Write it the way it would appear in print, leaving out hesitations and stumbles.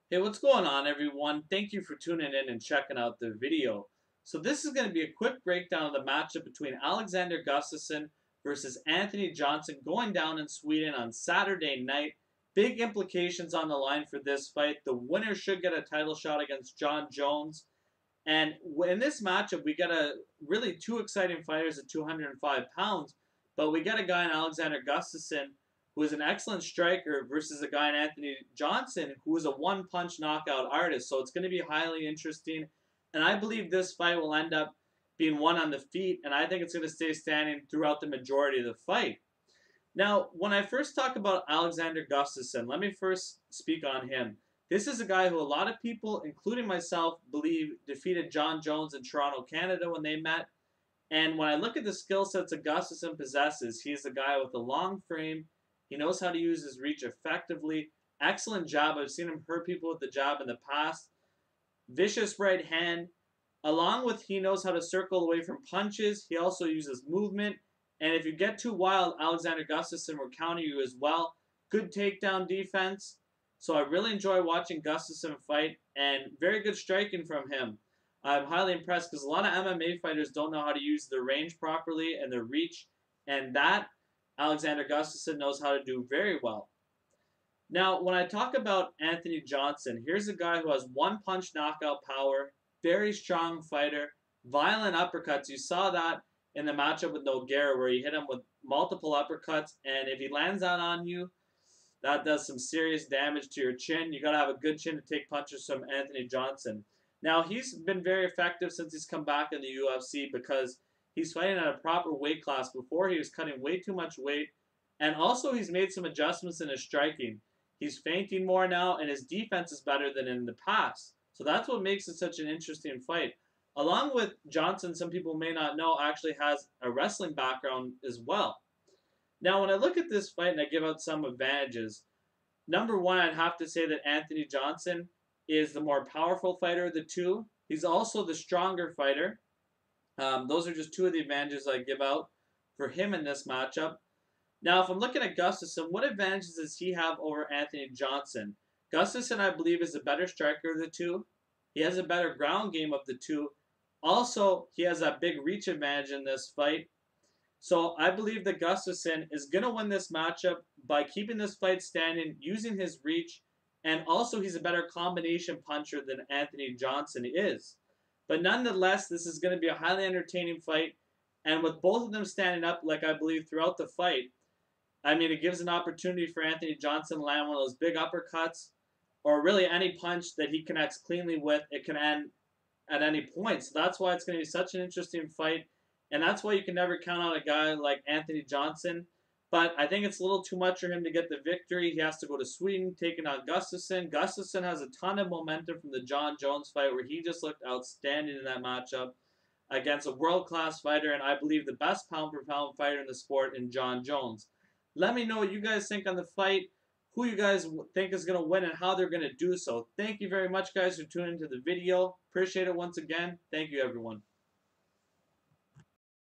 Hey, what's going on, everyone? Thank you for tuning in and checking out the video. So this is going to be a quick breakdown of the matchup between Alexander Gustafsson versus Anthony Johnson going down in Sweden on Saturday night. Big implications on the line for this fight. The winner should get a title shot against John Jones. And in this matchup, we got really two exciting fighters at 205 pounds, but we got a guy in Alexander Gustafsson who is an excellent striker versus a guy in Anthony Johnson who is a one-punch knockout artist. So it's going to be highly interesting, and I believe this fight will end up being won on the feet, and I think it's going to stay standing throughout the majority of the fight. Now, when I first talk about Alexander Gustafsson, let me first speak on him. This is a guy who a lot of people, including myself, believe defeated John Jones in Toronto, Canada when they met. And when I look at the skill sets that Gustafsson possesses, he's a guy with a long frame. He knows how to use his reach effectively. Excellent jab. I've seen him hurt people with the jab in the past. Vicious right hand. Along with he knows how to circle away from punches, he also uses movement. And if you get too wild, Alexander Gustafsson will counter you as well. Good takedown defense. So I really enjoy watching Gustafsson fight, and very good striking from him. I'm highly impressed because a lot of MMA fighters don't know how to use their range properly and their reach, and that Alexander Gustafsson knows how to do very well. Now, when I talk about Anthony Johnson, here's a guy who has one punch knockout power, very strong fighter, violent uppercuts. You saw that in the matchup with Nogueira where he hit him with multiple uppercuts, and if he lands that on you, that does some serious damage to your chin. You got to have a good chin to take punches from Anthony Johnson. Now, he's been very effective since he's come back in the UFC because he's fighting at a proper weight class. Before, he was cutting way too much weight, and also he's made some adjustments in his striking. He's feinting more now, and his defense is better than in the past. So that's what makes it such an interesting fight. Along with Johnson, some people may not know, actually has a wrestling background as well. Now, when I look at this fight and I give out some advantages, number one, I'd have to say that Anthony Johnson is the more powerful fighter of the two. He's also the stronger fighter. Those are just two of the advantages I give out for him in this matchup. Now, if I'm looking at Gustafsson, what advantages does he have over Anthony Johnson? Gustafsson, I believe, is a better striker of the two. He has a better ground game of the two. Also, he has that big reach advantage in this fight. So I believe that Gustafsson is going to win this matchup by keeping this fight standing, using his reach, and also he's a better combination puncher than Anthony Johnson is. But nonetheless, this is going to be a highly entertaining fight, and with both of them standing up, like I believe throughout the fight, I mean, it gives an opportunity for Anthony Johnson to land one of those big uppercuts, or really any punch that he connects cleanly with. It can end at any point. So that's why it's going to be such an interesting fight. And that's why you can never count on a guy like Anthony Johnson. But I think it's a little too much for him to get the victory. He has to go to Sweden, taking on Gustafsson. Gustafsson has a ton of momentum from the John Jones fight, where he just looked outstanding in that matchup against a world-class fighter, and I believe the best pound-for-pound fighter in the sport in John Jones. Let me know what you guys think on the fight, who you guys think is going to win, and how they're going to do so. Thank you very much, guys, for tuning into the video. Appreciate it once again. Thank you, everyone.